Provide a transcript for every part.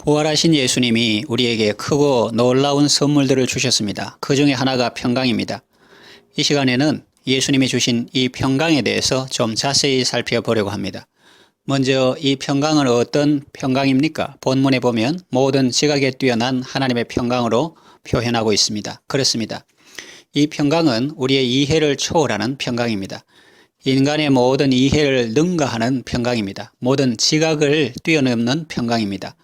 부활하신 예수님이 우리에게 크고 놀라운 선물들을 주셨습니다. 그 중에 하나가 평강입니다. 이 시간에는 예수님이 주신 이 평강에 대해서 좀 자세히 살펴보려고 합니다. 먼저 이 평강은 어떤 평강입니까? 본문에 보면 모든 지각에 뛰어난 하나님의 평강으로 표현하고 있습니다. 그렇습니다. 이 평강은 우리의 이해를 초월하는 평강입니다. 인간의 모든 이해를 능가하는 평강입니다. 모든 지각을 뛰어넘는 평강입니다.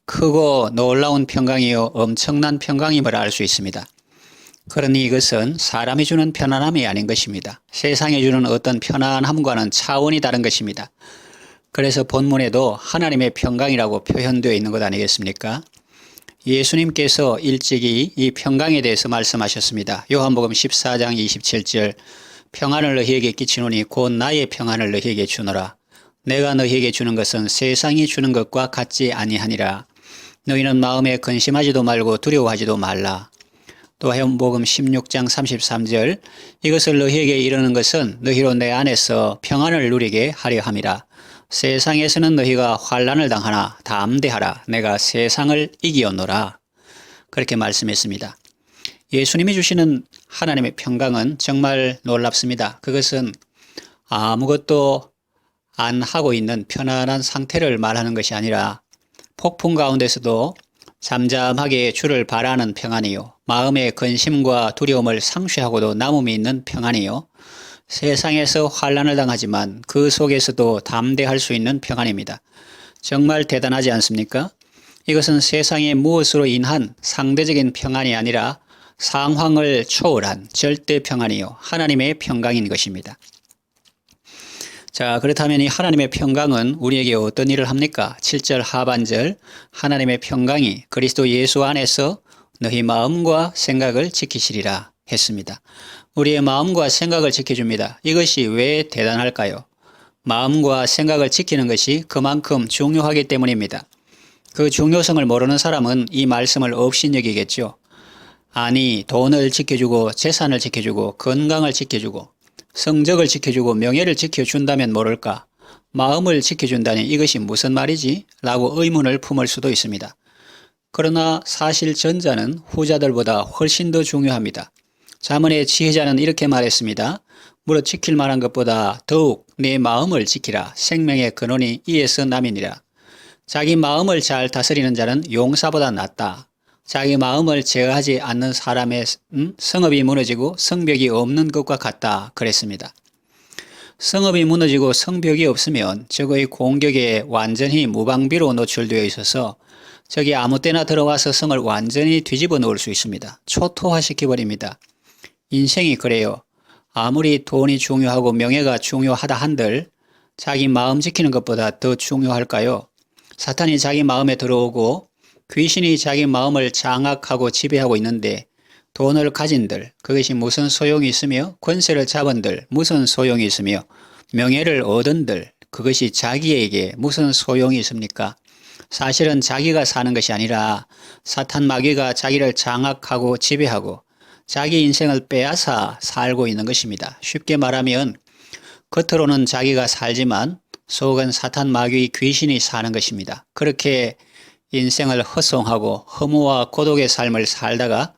크고 놀라운 평강이요 엄청난 평강임을 알 수 있습니다. 그러니 이것은 사람이 주는 편안함이 아닌 것입니다. 세상이 주는 어떤 편안함과는 차원이 다른 것입니다. 그래서 본문에도 하나님의 평강이라고 표현되어 있는 것 아니겠습니까? 예수님께서 일찍이 이 평강에 대해서 말씀하셨습니다. 요한복음 14장 27절 평안을 너희에게 끼치노니 곧 나의 평안을 너희에게 주노라. 내가 너희에게 주는 것은 세상이 주는 것과 같지 아니하니라. 너희는 마음에 근심하지도 말고 두려워하지도 말라. 또 요한복음 16장 33절 이것을 너희에게 이르는 것은 너희로 내 안에서 평안을 누리게 하려 함이라. 세상에서는 너희가 환난을 당하나 담대하라. 내가 세상을 이기었노라. 그렇게 말씀했습니다. 예수님이 주시는 하나님의 평강은 정말 놀랍습니다. 그것은 아무것도 안 하고 있는 편안한 상태를 말하는 것이 아니라 폭풍 가운데서도 잠잠하게 주를 바라는 평안이요. 마음의 근심과 두려움을 상쇄하고도 남음이 있는 평안이요. 세상에서 환난을 당하지만 그 속에서도 담대할 수 있는 평안입니다. 정말 대단하지 않습니까? 이것은 세상의 무엇으로 인한 상대적인 평안이 아니라 상황을 초월한 절대 평안이요. 하나님의 평강인 것입니다. 자, 그렇다면 이 하나님의 평강은 우리에게 어떤 일을 합니까? 7절 하반절 하나님의 평강이 그리스도 예수 안에서 너희 마음과 생각을 지키시리라 했습니다. 우리의 마음과 생각을 지켜줍니다. 이것이 왜 대단할까요? 마음과 생각을 지키는 것이 그만큼 중요하기 때문입니다. 그 중요성을 모르는 사람은 이 말씀을 업신여기겠죠. 아니, 돈을 지켜주고 재산을 지켜주고 건강을 지켜주고 성적을 지켜주고 명예를 지켜준다면 모를까? 마음을 지켜준다니 이것이 무슨 말이지? 라고 의문을 품을 수도 있습니다. 그러나 사실 전자는 후자들보다 훨씬 더 중요합니다. 잠언의 지혜자는 이렇게 말했습니다. 무릇 지킬 만한 것보다 더욱 내 마음을 지키라. 생명의 근원이 이에서 남이니라. 자기 마음을 잘 다스리는 자는 용사보다 낫다. 자기 마음을 제어하지 않는 사람의 성읍이 무너지고 성벽이 없는 것과 같다 그랬습니다. 성읍이 무너지고 성벽이 없으면 적의 공격에 완전히 무방비로 노출되어 있어서 적이 아무 때나 들어와서 성을 완전히 뒤집어 놓을 수 있습니다. 초토화시켜버립니다. 인생이 그래요. 아무리 돈이 중요하고 명예가 중요하다 한들 자기 마음 지키는 것보다 더 중요할까요? 사탄이 자기 마음에 들어오고 귀신이 자기 마음을 장악하고 지배하고 있는데 돈을 가진들 그것이 무슨 소용이 있으며 권세를 잡은들 무슨 소용이 있으며 명예를 얻은들 그것이 자기에게 무슨 소용이 있습니까? 사실은 자기가 사는 것이 아니라 사탄 마귀가 자기를 장악하고 지배하고 자기 인생을 빼앗아 살고 있는 것입니다. 쉽게 말하면 겉으로는 자기가 살지만 속은 사탄 마귀 귀신이 사는 것입니다. 그렇게 인생을 허송하고 허무와 고독의 삶을 살다가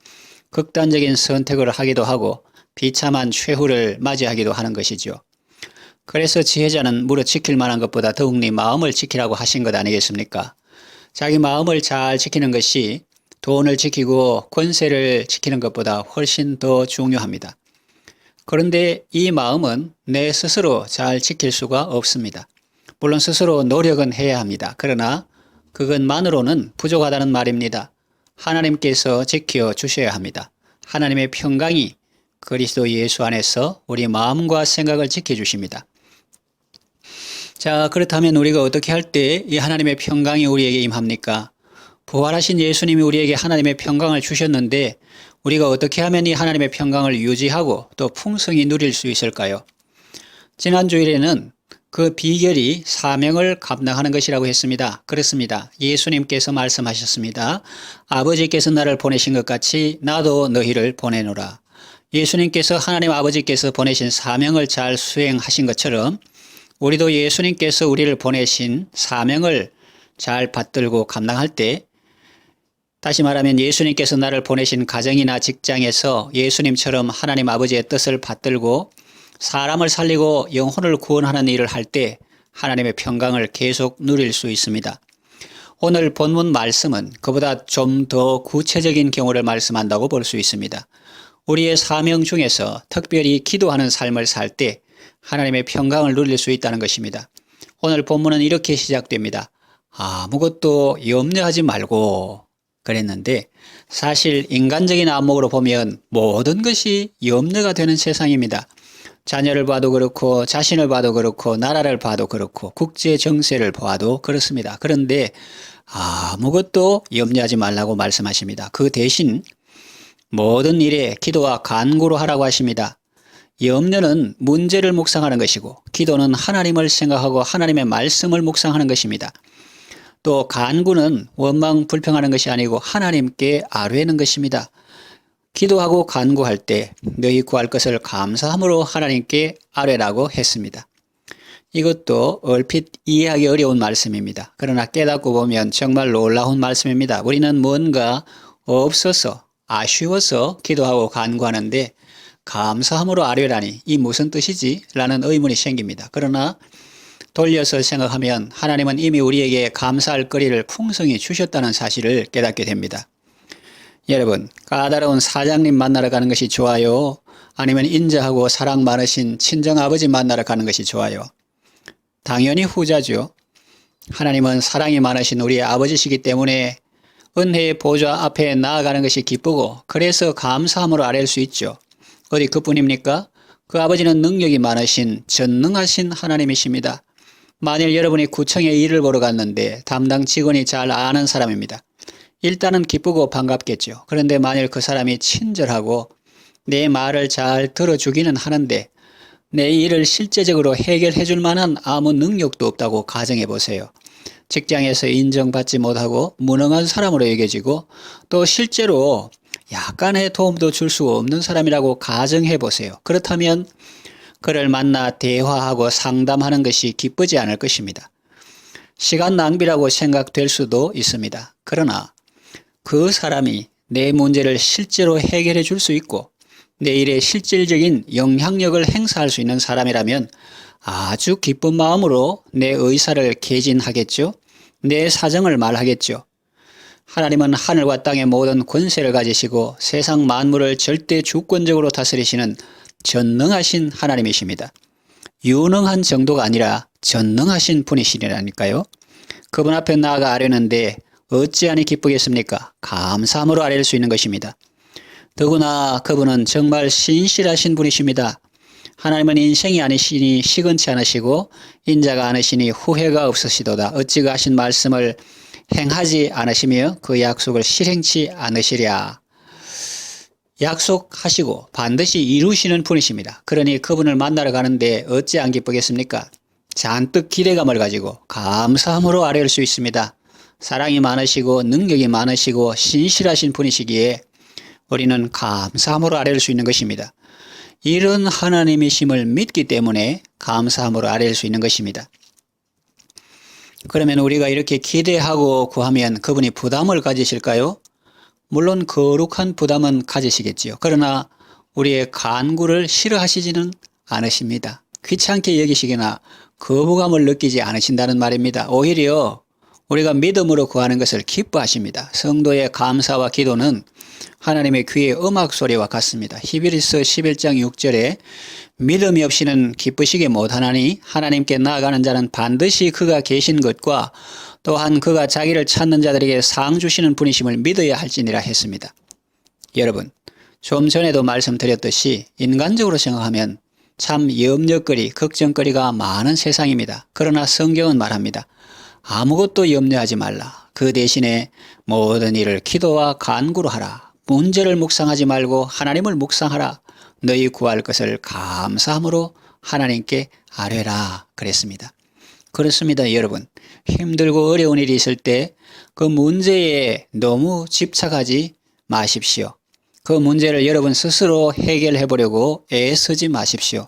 극단적인 선택을 하기도 하고 비참한 최후를 맞이하기도 하는 것이죠. 그래서 지혜자는 무릇 지킬 만한 것보다 더욱 네 마음을 지키라고 하신 것 아니겠습니까? 자기 마음을 잘 지키는 것이 돈을 지키고 권세를 지키는 것보다 훨씬 더 중요합니다. 그런데 이 마음은 내 스스로 잘 지킬 수가 없습니다. 물론 스스로 노력은 해야 합니다. 그러나 그것만으로는 부족하다는 말입니다. 하나님께서 지켜주셔야 합니다. 하나님의 평강이 그리스도 예수 안에서 우리 마음과 생각을 지켜주십니다. 자, 그렇다면 우리가 어떻게 할 때 이 하나님의 평강이 우리에게 임합니까? 부활하신 예수님이 우리에게 하나님의 평강을 주셨는데 우리가 어떻게 하면 이 하나님의 평강을 유지하고 또 풍성히 누릴 수 있을까요? 지난 주일에는 그 비결이 사명을 감당하는 것이라고 했습니다. 그렇습니다. 예수님께서 말씀하셨습니다. 아버지께서 나를 보내신 것 같이 나도 너희를 보내노라. 예수님께서 하나님 아버지께서 보내신 사명을 잘 수행하신 것처럼 우리도 예수님께서 우리를 보내신 사명을 잘 받들고 감당할 때, 다시 말하면 예수님께서 나를 보내신 가정이나 직장에서 예수님처럼 하나님 아버지의 뜻을 받들고 사람을 살리고 영혼을 구원하는 일을 할 때 하나님의 평강을 계속 누릴 수 있습니다. 오늘 본문 말씀은 그보다 좀 더 구체적인 경우를 말씀한다고 볼 수 있습니다. 우리의 사명 중에서 특별히 기도하는 삶을 살 때 하나님의 평강을 누릴 수 있다는 것입니다. 오늘 본문은 이렇게 시작됩니다. 아무것도 염려하지 말고 그랬는데, 사실 인간적인 안목으로 보면 모든 것이 염려가 되는 세상입니다. 자녀를 봐도 그렇고 자신을 봐도 그렇고 나라를 봐도 그렇고 국제 정세를 봐도 그렇습니다. 그런데 아무것도 염려하지 말라고 말씀하십니다. 그 대신 모든 일에 기도와 간구로 하라고 하십니다. 염려는 문제를 묵상하는 것이고 기도는 하나님을 생각하고 하나님의 말씀을 묵상하는 것입니다. 또 간구는 원망 불평하는 것이 아니고 하나님께 아뢰는 것입니다. 기도하고 간구할 때 너희 구할 것을 감사함으로 하나님께 아뢰라고 했습니다. 이것도 얼핏 이해하기 어려운 말씀입니다. 그러나 깨닫고 보면 정말 놀라운 말씀입니다. 우리는 뭔가 없어서 아쉬워서 기도하고 간구하는데 감사함으로 아뢰라니 이 무슨 뜻이지? 라는 의문이 생깁니다. 그러나 돌려서 생각하면 하나님은 이미 우리에게 감사할 거리를 풍성히 주셨다는 사실을 깨닫게 됩니다. 여러분, 까다로운 사장님 만나러 가는 것이 좋아요? 아니면 인자하고 사랑 많으신 친정아버지 만나러 가는 것이 좋아요? 당연히 후자죠. 하나님은 사랑이 많으신 우리의 아버지시기 때문에 은혜의 보좌 앞에 나아가는 것이 기쁘고 그래서 감사함으로 아뢰일 수 있죠. 어디 그뿐입니까? 그 아버지는 능력이 많으신 전능하신 하나님이십니다. 만일 여러분이 구청에 일을 보러 갔는데 담당 직원이 잘 아는 사람입니다. 일단은 기쁘고 반갑겠죠. 그런데 만일 그 사람이 친절하고 내 말을 잘 들어주기는 하는데 내 일을 실제적으로 해결해 줄 만한 아무 능력도 없다고 가정해 보세요. 직장에서 인정받지 못하고 무능한 사람으로 여겨지고 또 실제로 약간의 도움도 줄 수 없는 사람이라고 가정해 보세요. 그렇다면 그를 만나 대화하고 상담하는 것이 기쁘지 않을 것입니다. 시간 낭비라고 생각될 수도 있습니다. 그러나 그 사람이 내 문제를 실제로 해결해 줄 수 있고 내 일에 실질적인 영향력을 행사할 수 있는 사람이라면 아주 기쁜 마음으로 내 의사를 개진하겠죠. 내 사정을 말하겠죠. 하나님은 하늘과 땅의 모든 권세를 가지시고 세상 만물을 절대 주권적으로 다스리시는 전능하신 하나님이십니다. 유능한 정도가 아니라 전능하신 분이시라니까요. 그분 앞에 나아가 아뢰는데 어찌하니 기쁘겠습니까? 감사함으로 아뢰일 수 있는 것입니다. 더구나 그분은 정말 신실하신 분이십니다. 하나님은 인생이 아니시니 시건치 않으시고 인자가 아니시니 후회가 없으시도다. 어찌 그 하신 말씀을 행하지 않으시며 그 약속을 실행치 않으시랴. 약속하시고 반드시 이루시는 분이십니다. 그러니 그분을 만나러 가는데 어찌 안 기쁘겠습니까? 잔뜩 기대감을 가지고 감사함으로 아뢰일 수 있습니다. 사랑이 많으시고 능력이 많으시고 신실하신 분이시기에 우리는 감사함으로 아뢰일 수 있는 것입니다. 이런 하나님이심을 믿기 때문에 감사함으로 아뢰일 수 있는 것입니다. 그러면 우리가 이렇게 기대하고 구하면 그분이 부담을 가지실까요? 물론 거룩한 부담은 가지시겠지요. 그러나 우리의 간구를 싫어하시지는 않으십니다. 귀찮게 여기시거나 거부감을 느끼지 않으신다는 말입니다. 오히려 우리가 믿음으로 구하는 것을 기뻐하십니다. 성도의 감사와 기도는 하나님의 귀의 음악 소리와 같습니다. 히브리서 11장 6절에 믿음이 없이는 기쁘시게 못하나니 하나님께 나아가는 자는 반드시 그가 계신 것과 또한 그가 자기를 찾는 자들에게 상 주시는 분이심을 믿어야 할지니라 했습니다. 여러분, 좀 전에도 말씀드렸듯이 인간적으로 생각하면 참 염려거리, 걱정거리가 많은 세상입니다. 그러나 성경은 말합니다. 아무것도 염려하지 말라. 그 대신에 모든 일을 기도와 간구로 하라. 문제를 묵상하지 말고 하나님을 묵상하라. 너희 구할 것을 감사함으로 하나님께 아뢰라 그랬습니다. 그렇습니다, 여러분. 힘들고 어려운 일이 있을 때 그 문제에 너무 집착하지 마십시오. 그 문제를 여러분 스스로 해결해 보려고 애쓰지 마십시오.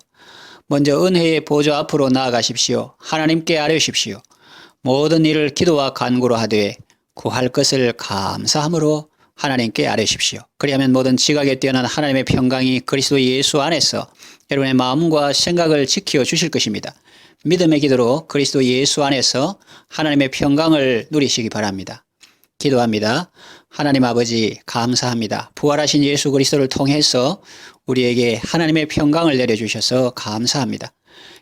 먼저 은혜의 보좌 앞으로 나아가십시오. 하나님께 아뢰십시오. 모든 일을 기도와 간구로 하되 구할 것을 감사함으로 하나님께 아뢰십시오. 그리하면 모든 지각에 뛰어난 하나님의 평강이 그리스도 예수 안에서 여러분의 마음과 생각을 지켜 주실 것입니다. 믿음의 기도로 그리스도 예수 안에서 하나님의 평강을 누리시기 바랍니다. 기도합니다. 하나님 아버지 감사합니다. 부활하신 예수 그리스도를 통해서 우리에게 하나님의 평강을 내려주셔서 감사합니다.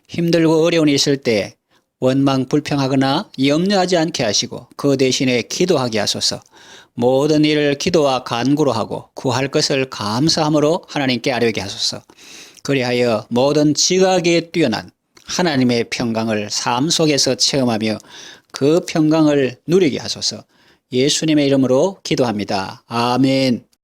힘들고 어려운 일 있을 때 원망 불평하거나 염려하지 않게 하시고 그 대신에 기도하게 하소서. 모든 일을 기도와 간구로 하고 구할 것을 감사함으로 하나님께 아뢰게 하소서. 그리하여 모든 지각에 뛰어난 하나님의 평강을 삶 속에서 체험하며 그 평강을 누리게 하소서. 예수님의 이름으로 기도합니다. 아멘.